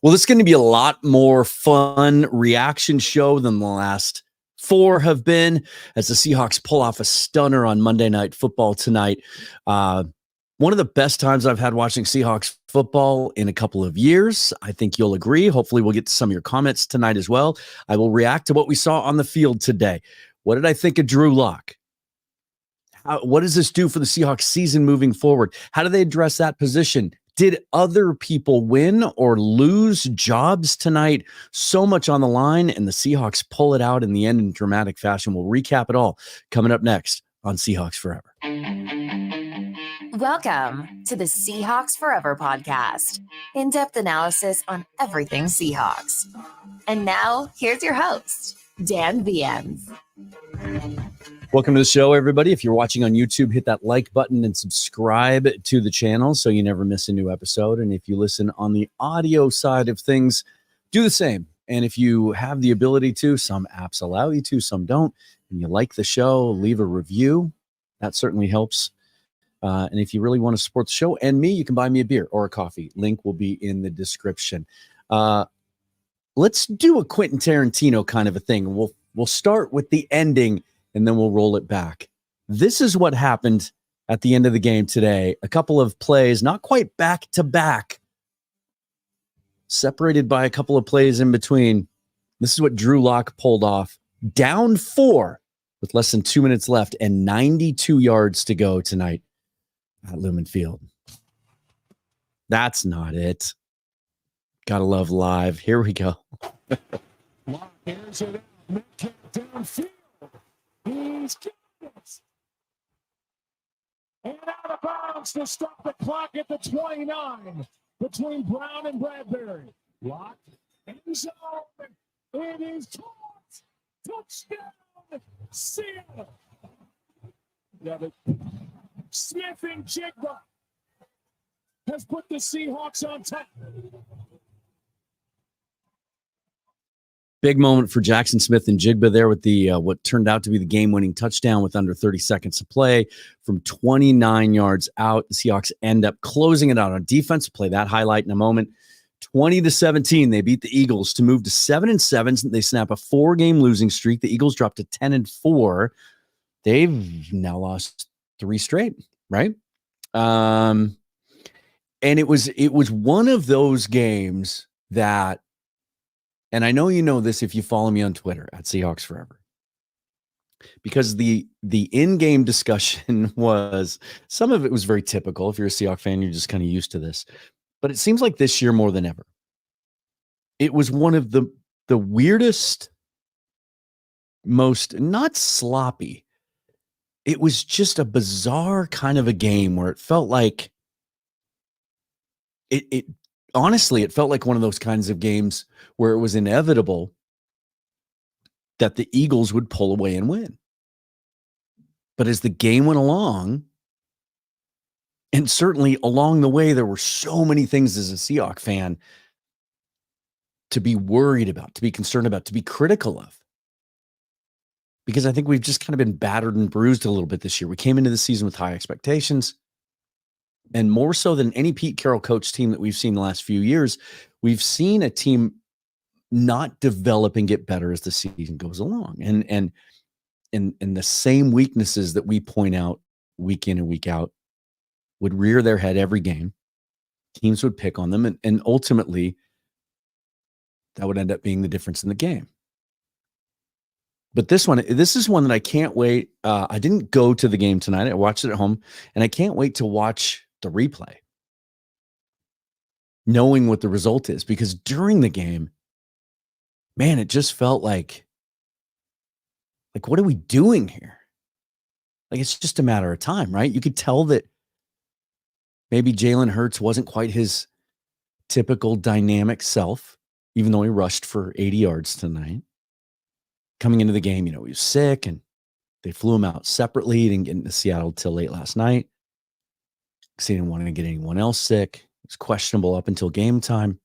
Well, this is going to be a lot more fun reaction show than the last four have been, as the Seahawks pull off a stunner on Monday Night Football tonight. One of the best times I've had watching Seahawks football in a couple of years. I think you'll agree. Hopefully we'll get to some of your comments tonight as well. I will react to what we saw on the field today. What did I think of Drew Lock? What does this do for the Seahawks season moving forward? How do they address that position? Did other people win or lose jobs tonight? So much on the line, and the Seahawks pull it out in the end in dramatic fashion. We'll recap it all coming up next on Seahawks Forever. Welcome to the Seahawks Forever podcast. In-depth analysis on everything Seahawks. And now, here's your host, Dan Viens. Welcome to the show, everybody. If you're watching on YouTube, hit that like button and subscribe to the channel so you never miss a new episode. And if you listen on the audio side of things, do the same. And if you have the ability to, some apps allow you to, some don't, and you like the show, leave a review. That certainly helps. And if you really want to support the show and me, you can buy me a beer or a coffee. Link will be in the description. Let's do a Quentin Tarantino kind of a thing. We'll start with the ending, and then we'll roll it back. This is what happened at the end of the game today. A couple of plays, not quite back to back, separated by a couple of plays in between. This is what Drew Lock pulled off. Down 4 with less than 2 minutes left and 92 yards to go tonight at Lumen Field. That's not it. Gotta love live. Here we go. Here's it. Metcalf downfield. He's got it. And out of bounds to stop the clock at the 29 between Brown and Bradbury. Lock. End zone. It is caught. Touchdown. Seattle. Got it. Smith-Njigba has put the Seahawks on top. Big moment for Jaxon Smith-Njigba there with the what turned out to be the game-winning touchdown with under 30 seconds to play from 29 yards out. The Seahawks end up closing it out on defense. Play that highlight in a moment. 20-17, they beat the Eagles to move to 7-7. They snap a 4-game losing streak. The Eagles dropped to 10-4. They've now lost 3 straight, right? And it was one of those games that, and I know you know this if you follow me on Twitter at Seahawks Forever, because the in-game discussion was, some of it was very typical. If you're a Seahawks fan, you're just kind of used to this. But it seems like this year more than ever, it was one of the weirdest, most not sloppy. It was just a bizarre kind of a game where it felt like it honestly, it felt like one of those kinds of games where it was inevitable that the Eagles would pull away and win. But as the game went along, and certainly along the way, there were so many things as a Seahawks fan to be worried about, to be concerned about, to be critical of. Because I think we've just kind of been battered and bruised a little bit this year. We came into the season with high expectations. And more so than any Pete Carroll coach team that we've seen the last few years, we've seen a team not develop and get better as the season goes along. And the same weaknesses that we point out week in and week out would rear their head every game. Teams would pick on them. And ultimately, that would end up being the difference in the game. But this is one that I can't wait. I didn't go to the game tonight. I watched it at home, and I can't wait to watch the replay, knowing what the result is, because during the game, man, it just felt like what are we doing here? Like, it's just a matter of time, right? You could tell that maybe Jalen Hurts wasn't quite his typical dynamic self, even though he rushed for 80 yards tonight. Coming into the game, he was sick, and they flew him out separately. He didn't get into Seattle till late last night because he didn't want to get anyone else sick. It was questionable up until game time.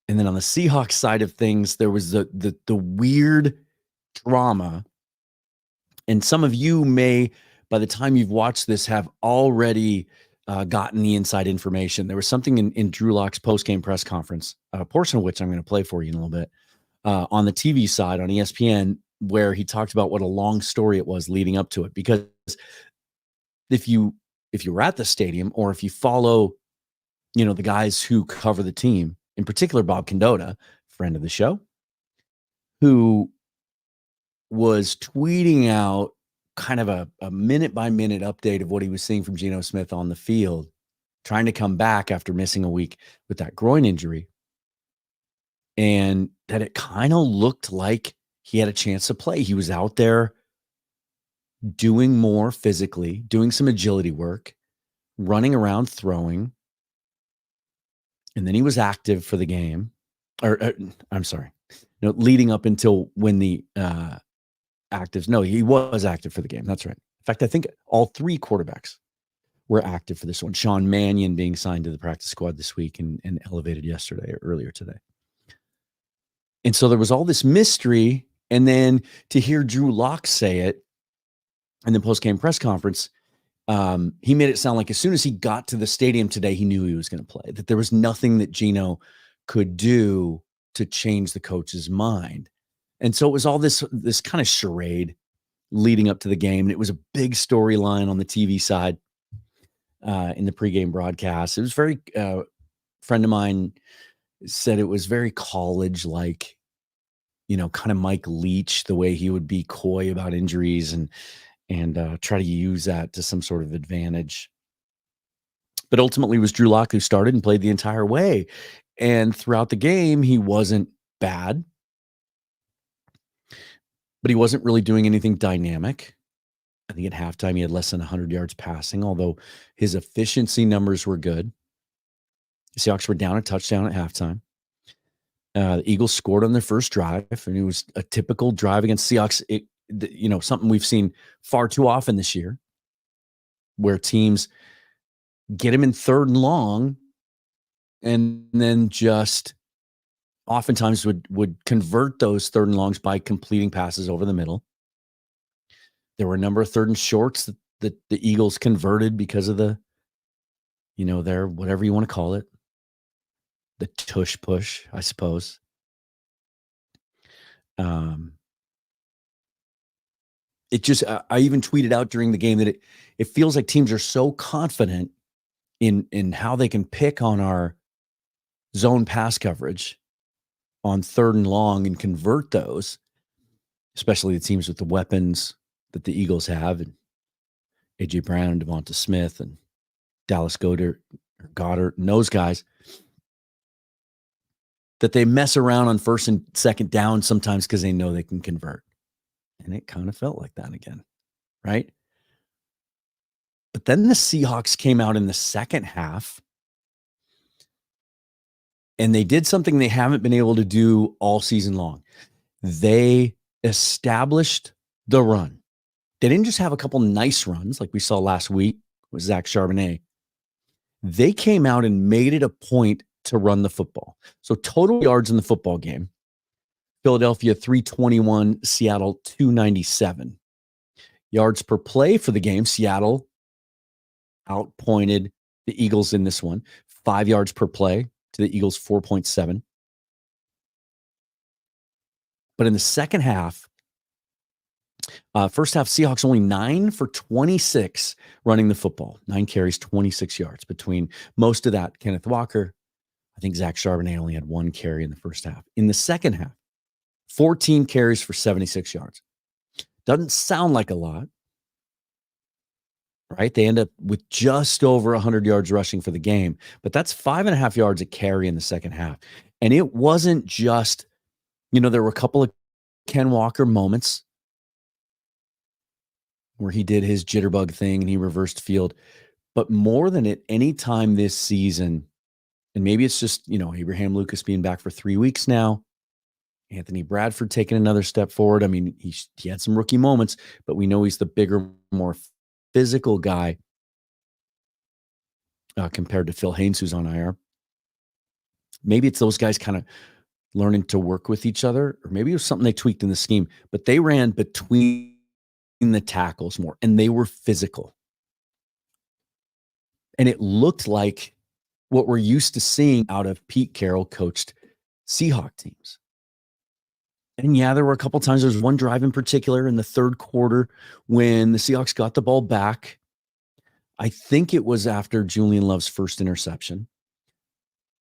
And then on the Seahawks side of things, there was the weird drama. And some of you may, by the time you've watched this, have already gotten the inside information. There was something in Drew Lock's post-game press conference, a portion of which I'm going to play for you in a little bit, on the TV side on ESPN, where he talked about what a long story it was leading up to it. Because if you were at the stadium, or if you follow, the guys who cover the team, in particular Bob Condota, friend of the show, who was tweeting out kind of a minute-by-minute update of what he was seeing from Geno Smith on the field, trying to come back after missing a week with that groin injury, and that it kind of looked like he had a chance to play. He was out there doing more physically, doing some agility work, running around, throwing, and then he was active for the game. I'm sorry, leading up until when the actives. No, he was active for the game. That's right. In fact, I think all three quarterbacks were active for this one. Sean Mannion being signed to the practice squad this week and elevated yesterday or earlier today. And so there was all this mystery. And then to hear Drew Lock say it in the post-game press conference, he made it sound like as soon as he got to the stadium today, he knew he was going to play, that there was nothing that Geno could do to change the coach's mind. And so it was all this kind of charade leading up to the game. And it was a big storyline on the TV side in the pregame broadcast. It was very, friend of mine said it was very college-like, kind of Mike Leach, the way he would be coy about injuries and try to use that to some sort of advantage. But ultimately it was Drew Lock who started and played the entire way. And throughout the game, he wasn't bad, but he wasn't really doing anything dynamic. I think at halftime he had less than 100 yards passing, although his efficiency numbers were good. The Seahawks were down a touchdown at halftime. The Eagles scored on their first drive, and it was a typical drive against Seahawks. Something we've seen far too often this year, where teams get him in 3rd and long, and then just oftentimes would convert those 3rd and longs by completing passes over the middle. There were a number of 3rd and shorts that the Eagles converted because of the, their whatever you want to call it, the tush push, I suppose. It just, I even tweeted out during the game that it feels like teams are so confident in how they can pick on our zone pass coverage on 3rd and long and convert those, especially the teams with the weapons that the Eagles have, and A.J. Brown, Devonta Smith, and Dallas Goedert, and those guys, that they mess around on 1st and 2nd down sometimes because they know they can convert. And it kind of felt like that again, right? But then the Seahawks came out in the second half, and they did something they haven't been able to do all season long. They established the run. They didn't just have a couple nice runs like we saw last week with Zach Charbonnet. They came out and made it a point to run the football. So total yards in the football game, Philadelphia 321, Seattle 297. Yards per play for the game, Seattle outpointed the Eagles in this one. 5 yards per play to the Eagles 4.7. But in the second half, first half, Seahawks only 9 for 26 running the football. 9 carries, 26 yards. Between most of that, Kenneth Walker, I think Zach Charbonnet only had 1 carry in the first half. In the second half, 14 carries for 76 yards. Doesn't sound like a lot, right? They end up with just over 100 yards rushing for the game, but that's 5.5 yards a carry in the second half. And it wasn't just, there were a couple of Ken Walker moments where he did his jitterbug thing and he reversed field. But more than at any time this season, and maybe it's just, Abraham Lucas being back for 3 weeks now, Anthony Bradford taking another step forward. I mean, he had some rookie moments, but we know he's the bigger, more physical guy compared to Phil Haynes, who's on IR. Maybe it's those guys kind of learning to work with each other, or maybe it was something they tweaked in the scheme, but they ran between the tackles more, and they were physical. And it looked like what we're used to seeing out of Pete Carroll coached Seahawks teams. And yeah, there were a couple times. There was one drive in particular in the third quarter when the Seahawks got the ball back. I think it was after Julian Love's first interception.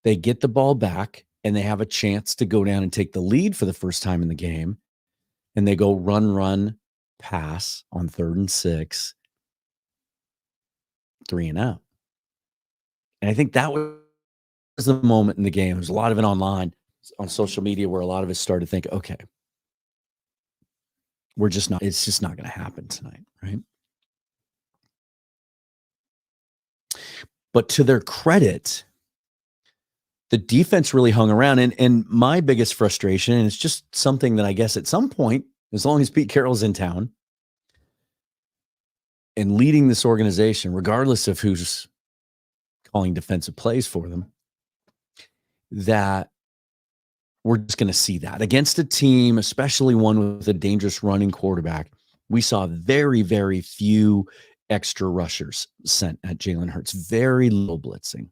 They get the ball back and they have a chance to go down and take the lead for the first time in the game. And they go run, pass on 3rd and 6, 3 and out. And I think that was the moment in the game. There's a lot of it online on social media where a lot of us started to think, okay, it's just not going to happen tonight, right? But to their credit, the defense really hung around. And my biggest frustration, and it's just something that I guess at some point, as long as Pete Carroll's in town and leading this organization, regardless of who's calling defensive plays for them, that we're just going to see that against a team, especially one with a dangerous running quarterback. We saw very, very few extra rushers sent at Jalen Hurts, very little blitzing.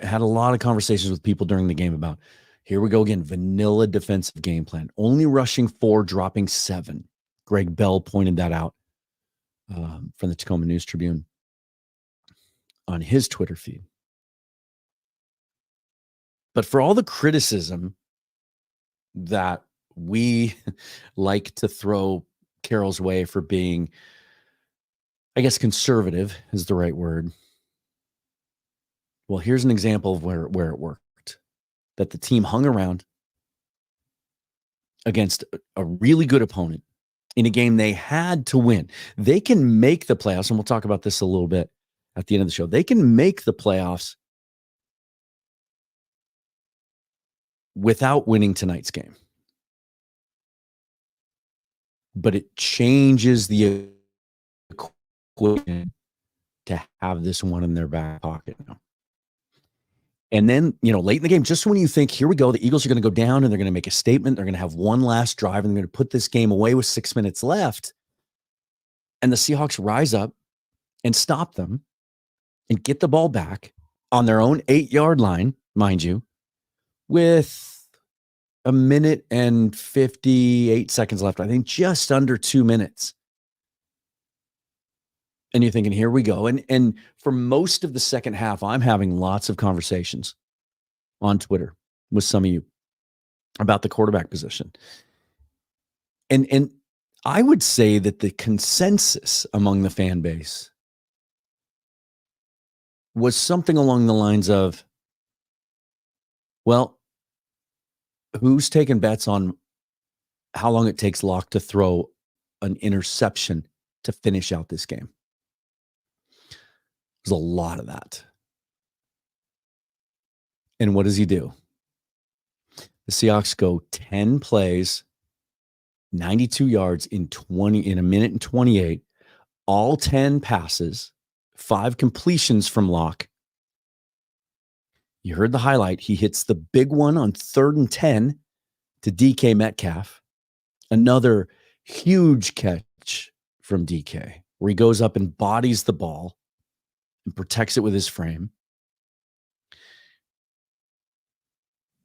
Had a lot of conversations with people during the game about, here we go again, vanilla defensive game plan, only rushing 4, dropping 7. Greg Bell pointed that out from the Tacoma News Tribune on his Twitter feed. But for all the criticism that we like to throw Carroll's way for being, I guess, conservative is the right word. Well, here's an example of where it worked. That the team hung around against a really good opponent in a game they had to win. They can make the playoffs, and we'll talk about this a little bit at the end of the show. They can make the playoffs without winning tonight's game. But it changes the equation to have this one in their back pocket now. And then, late in the game, just when you think, here we go, the Eagles are going to go down and they're going to make a statement. They're going to have one last drive and they're going to put this game away with 6 minutes left. And the Seahawks rise up and stop them and get the ball back on their own 8-yard line, mind you, with 1 minute and 58 seconds left. I think just under 2 minutes. And you're thinking, here we go. And for most of the second half, I'm having lots of conversations on Twitter with some of you about the quarterback position. And I would say that the consensus among the fan base was something along the lines of, well, who's taking bets on how long it takes Locke to throw an interception to finish out this game? There's a lot of that. And what does he do? The Seahawks go 10 plays, 92 yards in 1 minute and 28, all 10 passes, 5 completions from Locke. You heard the highlight. He hits the big one on 3rd and 10 to DK Metcalf. Another huge catch from DK where he goes up and bodies the ball and protects it with his frame.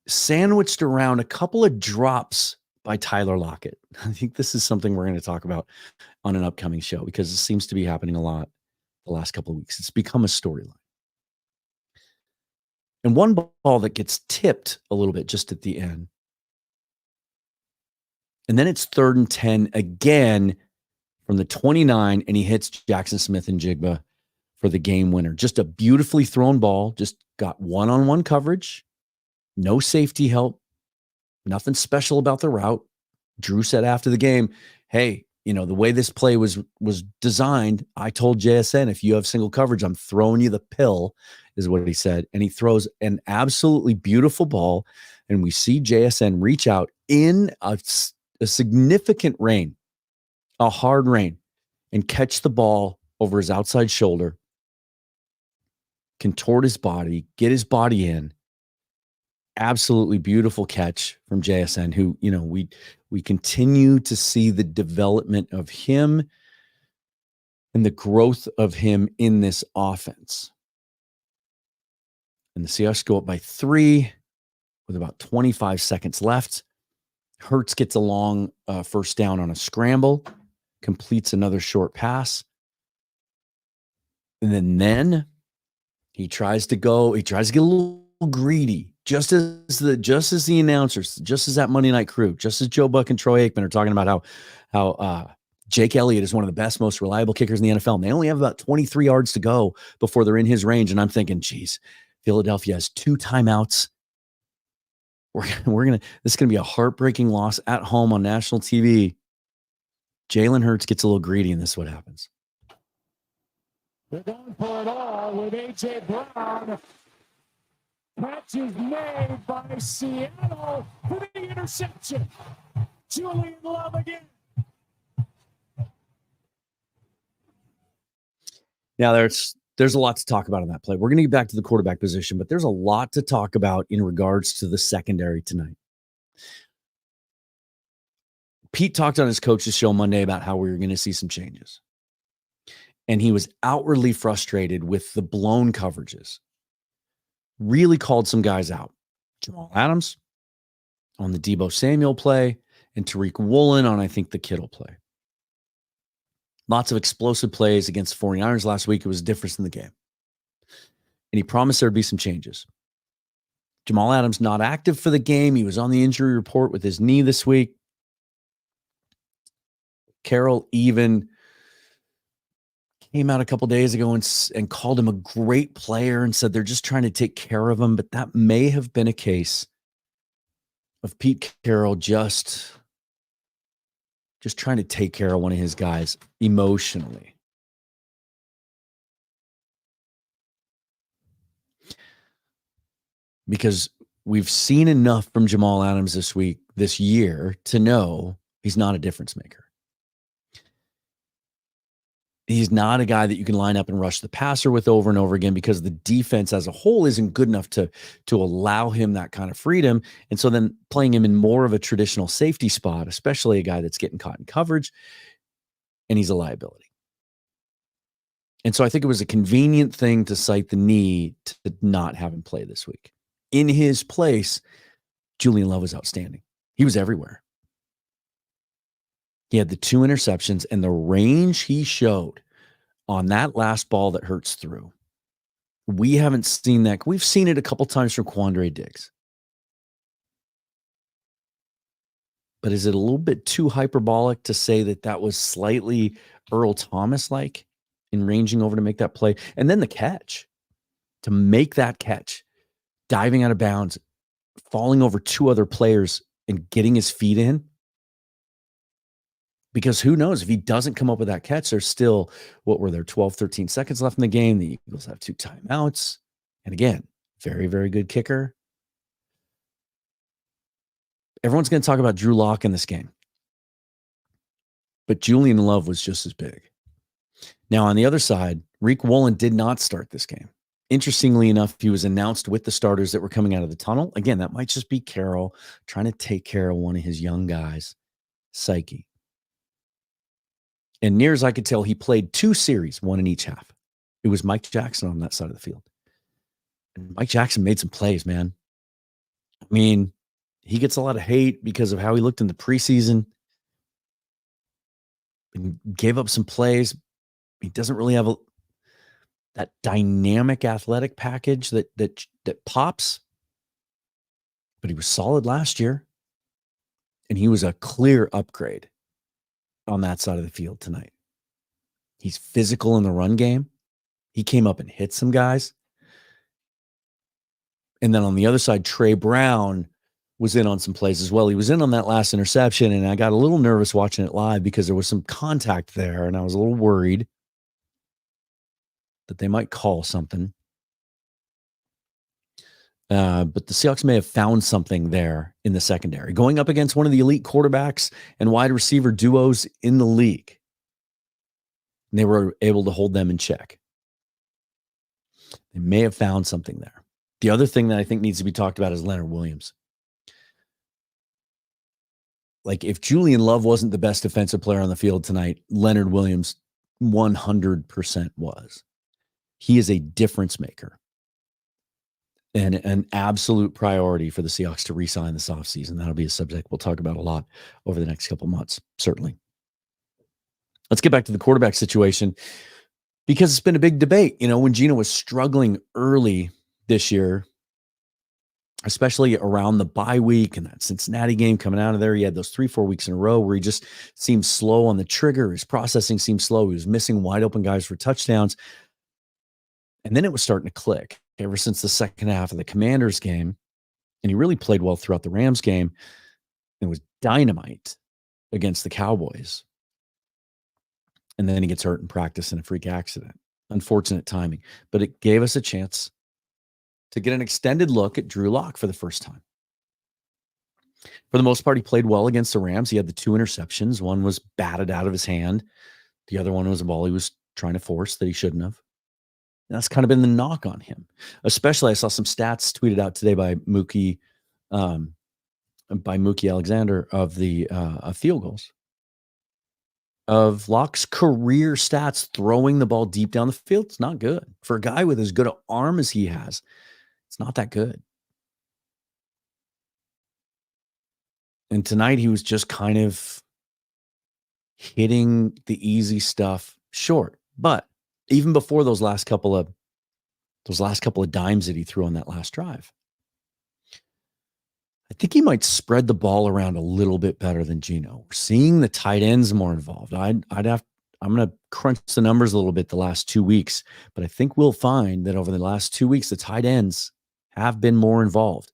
Sandwiched around a couple of drops by Tyler Lockett. I think this is something we're going to talk about on an upcoming show because it seems to be happening a lot the last couple of weeks. It's become a storyline. And one ball that gets tipped a little bit just at the end. And then it's 3rd and 10 again from the 29, and he hits Jaxon Smith-Njigba for the game winner. Just a beautifully thrown ball. Just got one-on-one coverage. No safety help. Nothing special about the route. Drew said after the game, hey, the way this play was designed, I told JSN, if you have single coverage, I'm throwing you the pill, is what he said. And he throws an absolutely beautiful ball. And we see JSN reach out in a significant rain, a hard rain, and catch the ball over his outside shoulder, contort his body, get his body in. Absolutely beautiful catch from JSN, who, we continue to see the development of him and the growth of him in this offense. And the Seahawks go up by 3 with about 25 seconds left. Hurts gets a long first down on a scramble, completes another short pass. And then he tries to get a little greedy, just as the announcers, just as that Monday Night Crew, just as Joe Buck and Troy Aikman are talking about how Jake Elliott is one of the best, most reliable kickers in the NFL. And they only have about 23 yards to go before they're in his range. And I'm thinking, geez, Philadelphia has 2 timeouts. This is gonna be a heartbreaking loss at home on national TV. Jalen Hurts gets a little greedy, and this is what happens. They're going for it all with A.J. Brown. Catch is made by Seattle for the interception. Julian Love again. Now, there's a lot to talk about on that play. We're going to get back to the quarterback position, but there's a lot to talk about in regards to the secondary tonight. Pete talked on his coach's show Monday about how we were going to see some changes. And he was outwardly frustrated with the blown coverages. Really called some guys out. Jamal Adams on the Deebo Samuel play and Tariq Woolen on, I think, the Kittle play. Lots of explosive plays against the 49ers last week. It was a difference in the game. And he promised there'd be some changes. Jamal Adams not active for the game. He was on the injury report with his knee this week. Carroll even came out a couple days ago and called him a great player and said they're just trying to take care of him. But that may have been a case of Pete Carroll just trying to take care of one of his guys emotionally. Because we've seen enough from Jamal Adams this year to know he's not a difference maker. He's not a guy that you can line up and rush the passer with over and over again because the defense as a whole isn't good enough to allow him that kind of freedom. And so then playing him in more of a traditional safety spot, especially a guy that's getting caught in coverage, and he's a liability. And so I think it was a convenient thing to cite the knee to not have him play this week. In his place, Julian Love was outstanding. He was everywhere. He had the 2 interceptions, and the range he showed on that last ball that Hurts threw. We haven't seen that. We've seen it a couple times from Quandre Diggs. But is it a little bit too hyperbolic to say that was slightly Earl Thomas-like in ranging over to make that play? And then the catch. To make that catch, diving out of bounds, falling over 2 other players and getting his feet in. Because who knows, if he doesn't come up with that catch, there's still, 12, 13 seconds left in the game. The Eagles have 2 timeouts. And again, very, very good kicker. Everyone's going to talk about Drew Lock in this game. But Julian Love was just as big. Now, on the other side, Tariq Woolen did not start this game. Interestingly enough, he was announced with the starters that were coming out of the tunnel. Again, that might just be Carroll trying to take care of one of his young guys' psyche. And near as I could tell, he played 2 series, 1 in each half. It was Mike Jackson on that side of the field. And Mike Jackson made some plays, man. I mean, he gets a lot of hate because of how he looked in the preseason. And gave up some plays. He doesn't really have that dynamic athletic package that pops. But he was solid last year. And he was a clear upgrade on that side of the field tonight. He's physical in the run game. He came up and hit some guys. And then on the other side, Trey Brown was in on some plays as well. He was in on that last interception, and I got a little nervous watching it live because there was some contact there, and I was a little worried that they might call something. But the Seahawks may have found something there in the secondary, going up against one of the elite quarterbacks and wide receiver duos in the league. And they were able to hold them in check. They may have found something there. The other thing that I think needs to be talked about is Leonard Williams. Like, if Julian Love wasn't the best defensive player on the field tonight, Leonard Williams 100% was. He is a difference maker and an absolute priority for the Seahawks to re-sign this offseason. That'll be a subject we'll talk about a lot over the next couple months, certainly. Let's get back to the quarterback situation because it's been a big debate. You know, when Geno was struggling early this year, especially around the bye week and that Cincinnati game coming out of there, he had those 3-4 weeks in a row where he just seemed slow on the trigger. His processing seemed slow. He was missing wide open guys for touchdowns. And then it was starting to click ever since the second half of the Commanders game. And he really played well throughout the Rams game. It was dynamite against the Cowboys. And then he gets hurt in practice in a freak accident. Unfortunate timing. But it gave us a chance to get an extended look at Drew Lock for the first time. For the most part, he played well against the Rams. He had the 2 interceptions. One was batted out of his hand. The other one was a ball he was trying to force that he shouldn't have. And that's kind of been the knock on him. Especially, I saw some stats tweeted out today by Mookie Alexander of the field goals. Of Lock's career stats throwing the ball deep down the field, it's not good. For a guy with as good an arm as he has, it's not that good. And tonight he was just kind of hitting the easy stuff short. But even before those last couple of dimes that he threw on that last drive, I think he might spread the ball around a little bit better than Geno. We're seeing the tight ends more involved. I'm going to crunch the numbers a little bit the last 2 weeks, but I think we'll find that over the last 2 weeks, the tight ends have been more involved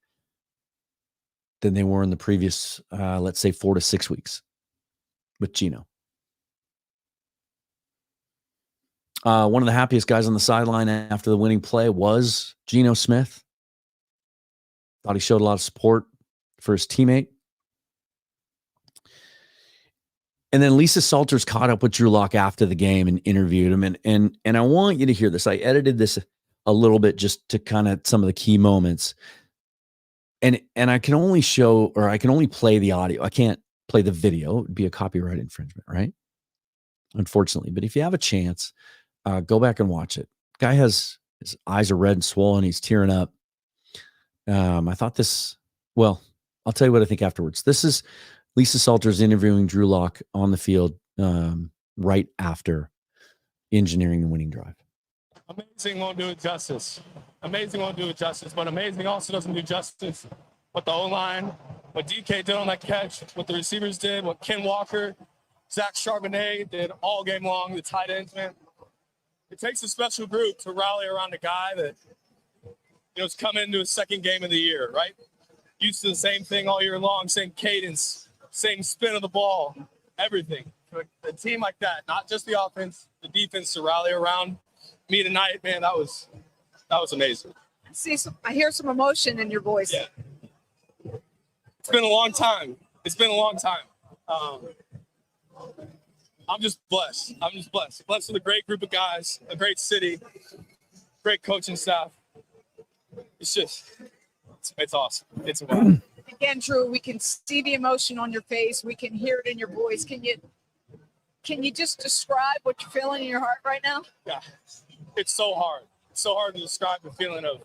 than they were in the previous, let's say 4 to 6 weeks with Geno. One of the happiest guys on the sideline after the winning play was Geno Smith. Thought he showed a lot of support for his teammate. And then Lisa Salters caught up with Drew Lock after the game and interviewed him. And I want you to hear this. I edited this a little bit just to kind of some of the key moments. And I can only show, or I can only play the audio. I can't play the video. It would be a copyright infringement, right? Unfortunately. But if you have a chance, go back and watch it. Guy has, his eyes are red and swollen. He's tearing up. I thought this, well, I'll tell you what I think afterwards. This is Lisa Salters interviewing Drew Lock on the field right after engineering the winning drive. Amazing won't do it justice. Amazing won't do it justice, but amazing also doesn't do justice. What the O-line, what DK did on that catch, what the receivers did, what Ken Walker, Zach Charbonnet did all game long, the tight ends, man. It takes a special group to rally around a guy that, is coming into his second game of the year, right? Used to the same thing all year long, same cadence, same spin of the ball, everything. A team like that, not just the offense, the defense to rally around me tonight, man, that was amazing. I hear some emotion in your voice. Yeah. It's been a long time. I'm just blessed. Blessed with a great group of guys, a great city, great coaching staff. It's awesome. It's wild. Again, Drew, we can see the emotion on your face. We can hear it in your voice. Can you just describe what you're feeling in your heart right now? Yeah, it's so hard. It's so hard to describe the feeling of,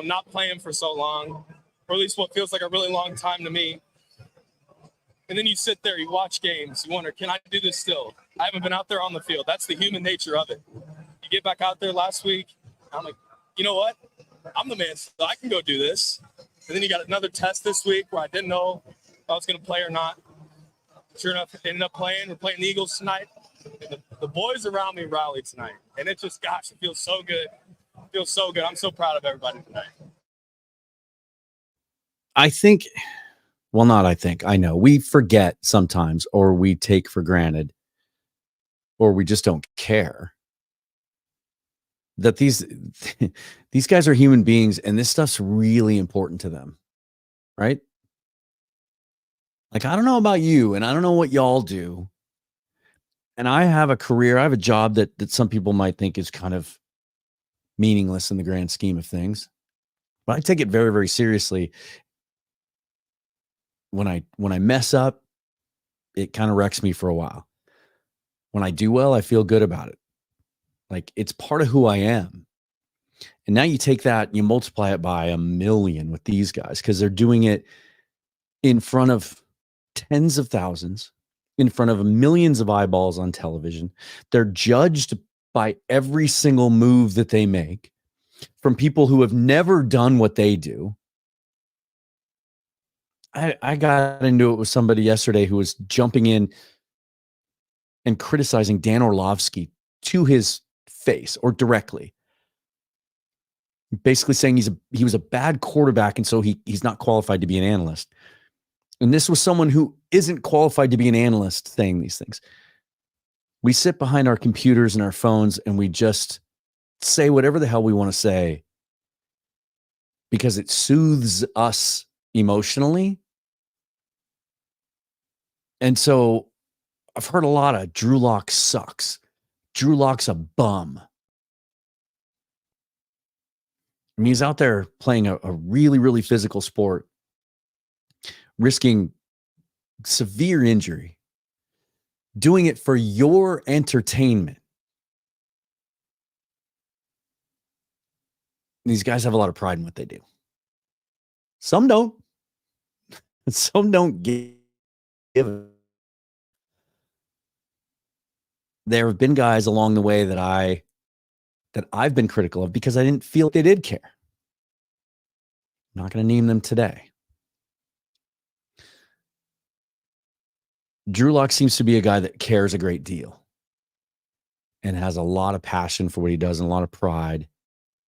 not playing for so long, or at least what feels like a really long time to me. And then you sit there, you watch games, you wonder, can I do this still? I haven't been out there on the field. That's the human nature of it. You get back out there last week, I'm like, you know what? I'm the man, so I can go do this. And then you got another test this week where I didn't know if I was going to play or not. Sure enough, ended up playing. We're playing the Eagles tonight. And the boys around me rallied tonight. And it just, gosh, it feels so good. It feels so good. I'm so proud of everybody tonight. I know we forget sometimes, or we take for granted, or we just don't care that these guys are human beings and this stuff's really important to them, right? Like, I don't know about you, and I don't know what y'all do. And I have a career, I have a job that some people might think is kind of meaningless in the grand scheme of things. But I take it very, very seriously. When I mess up, it kind of wrecks me for a while. When I do well, I feel good about it. Like, it's part of who I am. And now you take that and you multiply it by 1 million with these guys, because they're doing it in front of tens of thousands, in front of millions of eyeballs on television. They're judged by every single move that they make from people who have never done what they do. I got into it with somebody yesterday who was jumping in and criticizing Dan Orlovsky to his face or directly, basically saying he was a bad quarterback, and so he's not qualified to be an analyst. And this was someone who isn't qualified to be an analyst saying these things. We sit behind our computers and our phones and we just say whatever the hell we want to say because it soothes us emotionally. And so I've heard a lot of Drew Lock sucks. Drew Lock's a bum. I mean, he's out there playing a really, really physical sport, risking severe injury, doing it for your entertainment. These guys have a lot of pride in what they do. Some don't. Some don't give it. There have been guys along the way that I've been critical of because I didn't feel they did care. I'm not going to name them today. Drew Lock seems to be a guy that cares a great deal and has a lot of passion for what he does and a lot of pride.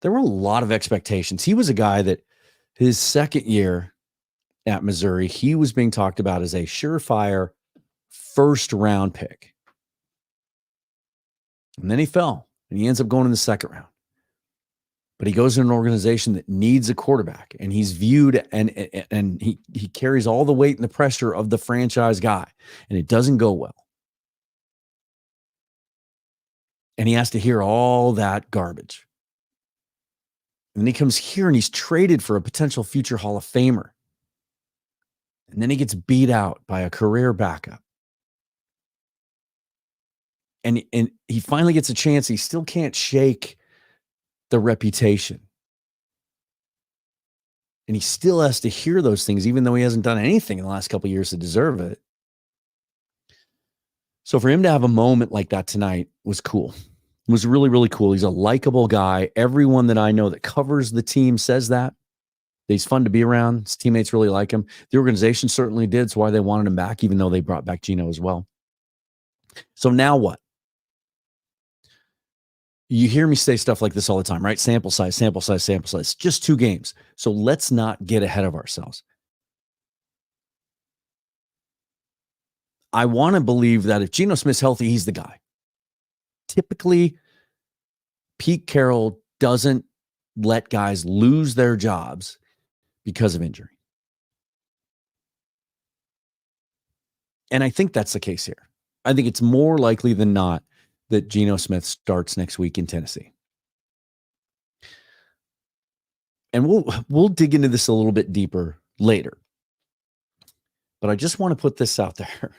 There were a lot of expectations. He was a guy that his second year at Missouri, he was being talked about as a surefire first round pick. And then he fell and he ends up going in the second round. But he goes in an organization that needs a quarterback, and he's viewed and he carries all the weight and the pressure of the franchise guy, and it doesn't go well. And he has to hear all that garbage. And then he comes here and he's traded for a potential future Hall of Famer. And then he gets beat out by a career backup. And he finally gets a chance. He still can't shake the reputation. And he still has to hear those things, even though he hasn't done anything in the last couple of years to deserve it. So for him to have a moment like that tonight was cool. It was really, really cool. He's a likable guy. Everyone that I know that covers the team says that. He's fun to be around. His teammates really like him. The organization certainly did. It's why they wanted him back, even though they brought back Geno as well. So now what? You hear me say stuff like this all the time, right? Sample size, sample size, sample size. Just 2 games. So let's not get ahead of ourselves. I want to believe that if Geno Smith's healthy, he's the guy. Typically, Pete Carroll doesn't let guys lose their jobs because of injury. And I think that's the case here. I think it's more likely than not that Geno Smith starts next week in Tennessee. And we'll dig into this a little bit deeper later. But I just want to put this out there.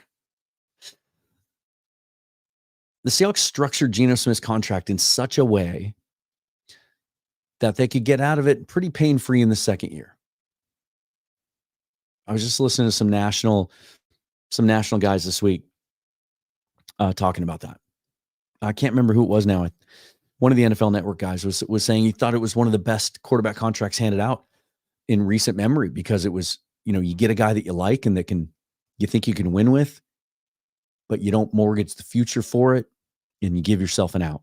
The Seahawks structured Geno Smith's contract in such a way that they could get out of it pretty pain-free in the second year. I was just listening to some national guys this week talking about that. I can't remember who it was now. One of the NFL Network guys was saying he thought it was one of the best quarterback contracts handed out in recent memory because it was, you get a guy that you like and you think you can win with, but you don't mortgage the future for it and you give yourself an out.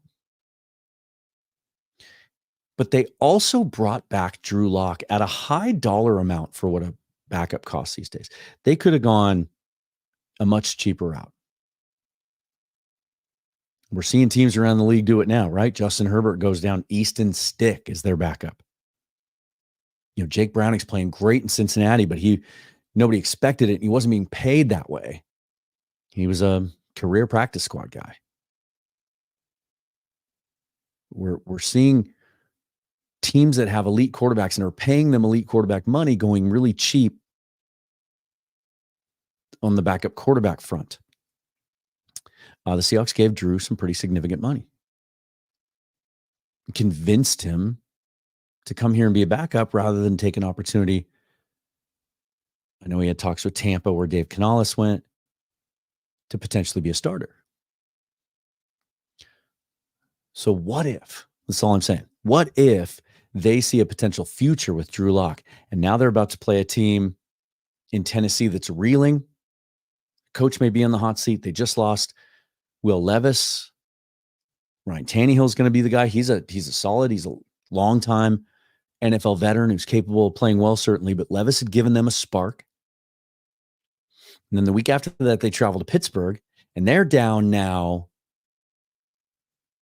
But they also brought back Drew Lock at a high dollar amount for what a backup costs these days. They could have gone a much cheaper route. We're seeing teams around the league do it now, right? Justin Herbert goes down Easton Stick as their backup. Jake Browning's playing great in Cincinnati, but nobody expected it. He wasn't being paid that way. He was a career practice squad guy. We're seeing teams that have elite quarterbacks and are paying them elite quarterback money going really cheap on the backup quarterback front. the Seahawks gave Drew some pretty significant money. Convinced him to come here and be a backup rather than take an opportunity. I know he had talks with Tampa where Dave Canales went to potentially be a starter. So what if, that's all I'm saying, what if they see a potential future with Drew Lock and now they're about to play a team in Tennessee that's reeling? Coach may be on the hot seat. They just lost Will Levis. Ryan Tannehill's going to be the guy. He's a solid, he's a long-time NFL veteran who's capable of playing well, certainly, but Levis had given them a spark. And then the week after that, they travel to Pittsburgh, and they're down now.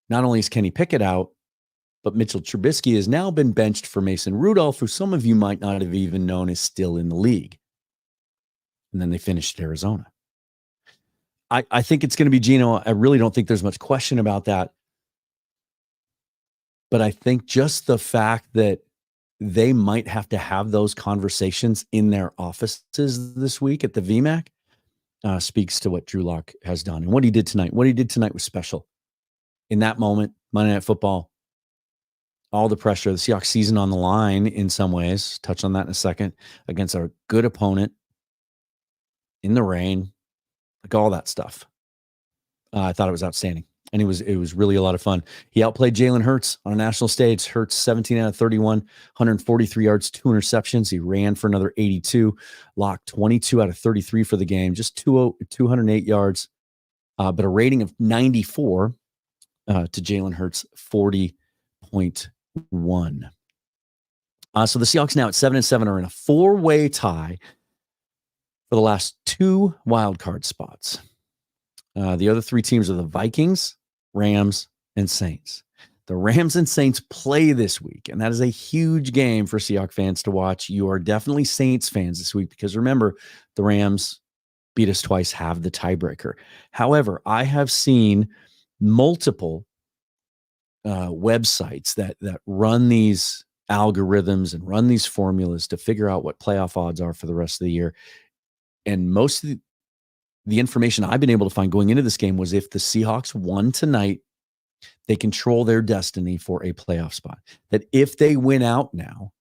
Not only is Kenny Pickett out, but Mitchell Trubisky has now been benched for Mason Rudolph, who some of you might not have even known is still in the league. And then they finished at Arizona. I think it's going to be Geno. I really don't think there's much question about that. But I think just the fact that they might have to have those conversations in their offices this week at the VMAC speaks to what Drew Lock has done and what he did tonight. What he did tonight was special. In that moment, Monday Night Football, all the pressure, the Seahawks season on the line in some ways, touch on that in a second, against a good opponent in the rain, like all that stuff. I thought it was outstanding. And it was really a lot of fun. He outplayed Jalen Hurts on a national stage. Hurts 17 out of 31, 143 yards, 2 interceptions. He ran for another 82. Lock 22 out of 33 for the game, just 208 yards, but a rating of 94 to Jalen Hurts 40.1. So the Seahawks now at 7-7 are in a 4-way tie for the last 2 wildcard spots. The other 3 teams are the Vikings, Rams, and Saints. The Rams and Saints play this week, and that is a huge game for Seahawks fans to watch. You are definitely Saints fans this week because remember, the Rams beat us twice, have the tiebreaker. However, I have seen multiple websites that run these algorithms and run these formulas to figure out what playoff odds are for the rest of the year. And most of the information I've been able to find going into this game was if the Seahawks won tonight, they control their destiny for a playoff spot. That if they win out now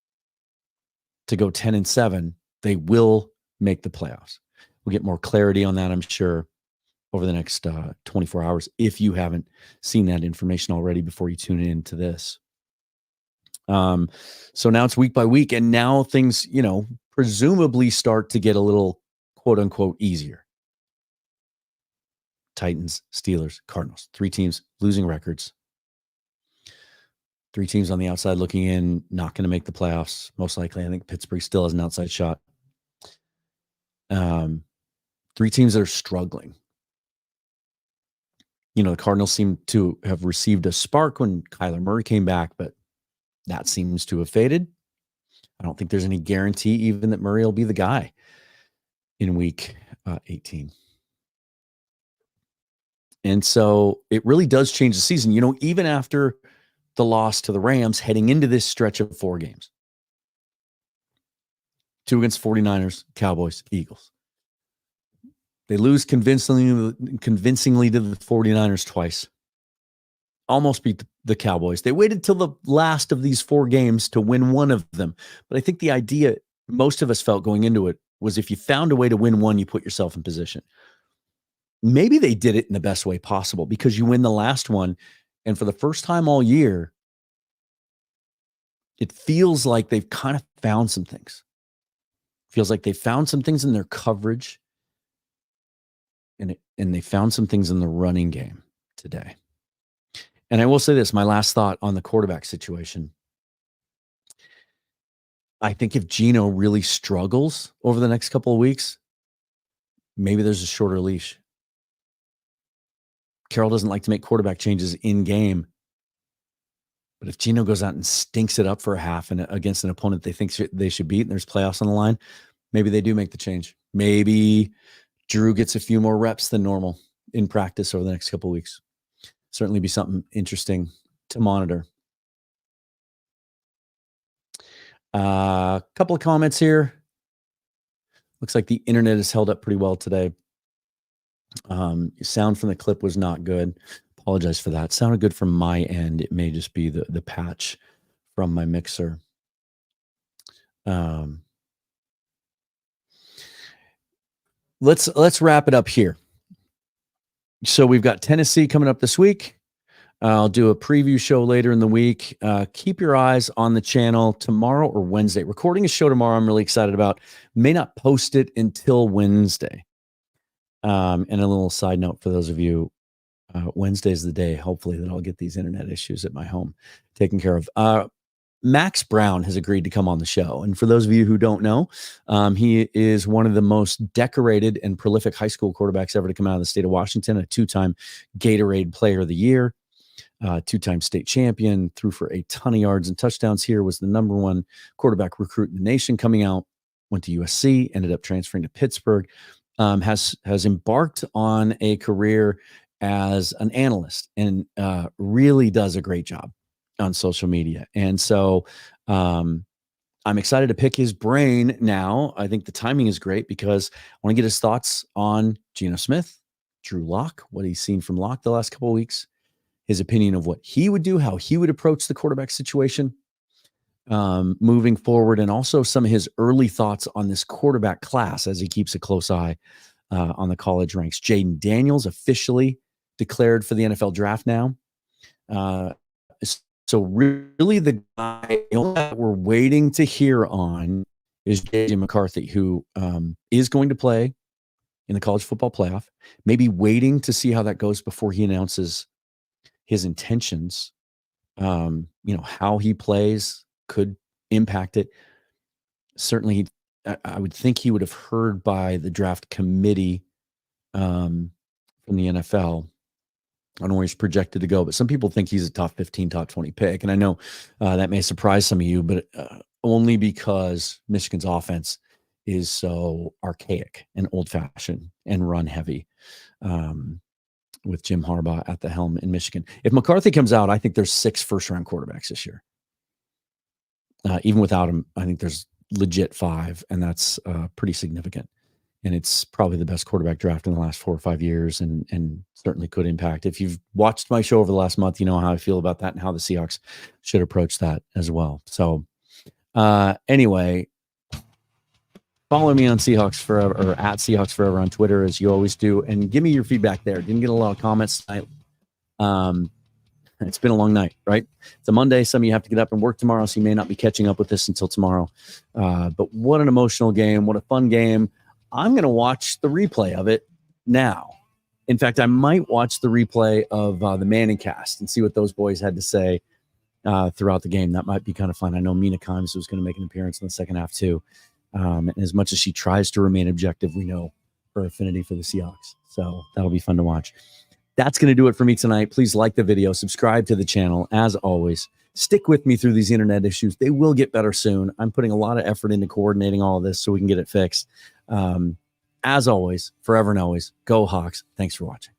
to go 10-7, they will make the playoffs. We'll get more clarity on that, I'm sure, over the next 24 hours, if you haven't seen that information already before you tune in to this. So now it's week by week, and now things, presumably start to get a little quote unquote easier. Titans, Steelers, Cardinals, 3 teams losing records. 3 teams on the outside looking in, not going to make the playoffs. Most likely, I think Pittsburgh still has an outside shot. 3 teams that are struggling. The Cardinals seem to have received a spark when Kyler Murray came back, but that seems to have faded. I don't think there's any guarantee even that Murray will be the guy in week 18. And so it really does change the season. Even after the loss to the Rams, heading into this stretch of 4 games. 2 against 49ers, Cowboys, Eagles. They lose convincingly to the 49ers twice. Almost beat the Cowboys. They waited till the last of these 4 games to win one of them. But I think the idea most of us felt going into it was if you found a way to win one, you put yourself in position. Maybe they did it in the best way possible because you win the last one. And for the first time all year, it feels like they've kind of found some things. Feels like they found some things in their coverage. And they found some things in the running game today. And I will say this, my last thought on the quarterback situation. I think if Geno really struggles over the next couple of weeks, maybe there's a shorter leash. Carroll doesn't like to make quarterback changes in game. But if Geno goes out and stinks it up for a half and against an opponent they think they should beat and there's playoffs on the line, maybe they do make the change. Maybe Drew gets a few more reps than normal in practice over the next couple of weeks. Certainly be something interesting to monitor. A couple of comments here. Looks like the internet is held up pretty well today. Sound from the clip was not good. Apologize for that. Sounded good from my end. It may just be the patch from my mixer. Let's wrap it up here. So we've got Tennessee coming up this week. I'll do a preview show later in the week. Keep your eyes on the channel tomorrow or Wednesday. Recording a show tomorrow I'm really excited about. May not post it until Wednesday. And a little side note for those of you, Wednesday's the day, hopefully, that I'll get these internet issues at my home taken care of. Max Brown has agreed to come on the show. And for those of you who don't know, he is one of the most decorated and prolific high school quarterbacks ever to come out of the state of Washington, a 2-time Gatorade Player of the Year, 2-time state champion, threw for a ton of yards and touchdowns here, was the #1 quarterback recruit in the nation coming out, went to USC, ended up transferring to Pittsburgh, has embarked on a career as an analyst and really does a great job on social media. And so I'm excited to pick his brain now. I think the timing is great because I want to get his thoughts on Geno Smith, Drew Lock, what he's seen from Lock the last couple of weeks, his opinion of what he would do, how he would approach the quarterback situation moving forward, and also some of his early thoughts on this quarterback class as he keeps a close eye on the college ranks. Jaden Daniels officially declared for the NFL draft now. So really the guy that we're waiting to hear on is JJ McCarthy, who is going to play in the college football playoff, maybe waiting to see how that goes before he announces his intentions. How he plays could impact it. Certainly, I would think he would have heard by the draft committee from the NFL on where he's projected to go. But some people think he's a top 15, top 20 pick. And I know that may surprise some of you, but only because Michigan's offense is so archaic and old-fashioned and run-heavy with Jim Harbaugh at the helm in Michigan. If McCarthy comes out, I think there's 6 first-round quarterbacks this year. Even without him, I think there's legit 5, and that's pretty significant. And it's probably the best quarterback draft in the last 4 or 5 years, and certainly could impact. If you've watched my show over the last month, you know how I feel about that and how the Seahawks should approach that as well. So anyway, follow me on Seahawks Forever, or at Seahawks Forever on Twitter, as you always do, and give me your feedback there. Didn't get a lot of comments tonight. It's been a long night, right? It's a Monday. Some of you have to get up and work tomorrow, so you may not be catching up with this until tomorrow. But what an emotional game. What a fun game. I'm going to watch the replay of it now. In fact, I might watch the replay of the Manning cast and see what those boys had to say throughout the game. That might be kind of fun. I know Mina Kimes was going to make an appearance in the second half too. And as much as she tries to remain objective, we know her affinity for the Seahawks. So that'll be fun to watch. That's going to do it for me tonight. Please like the video, subscribe to the channel. As always, stick with me through these internet issues. They will get better soon. I'm putting a lot of effort into coordinating all of this so we can get it fixed. As always, forever and always, go Hawks. Thanks for watching.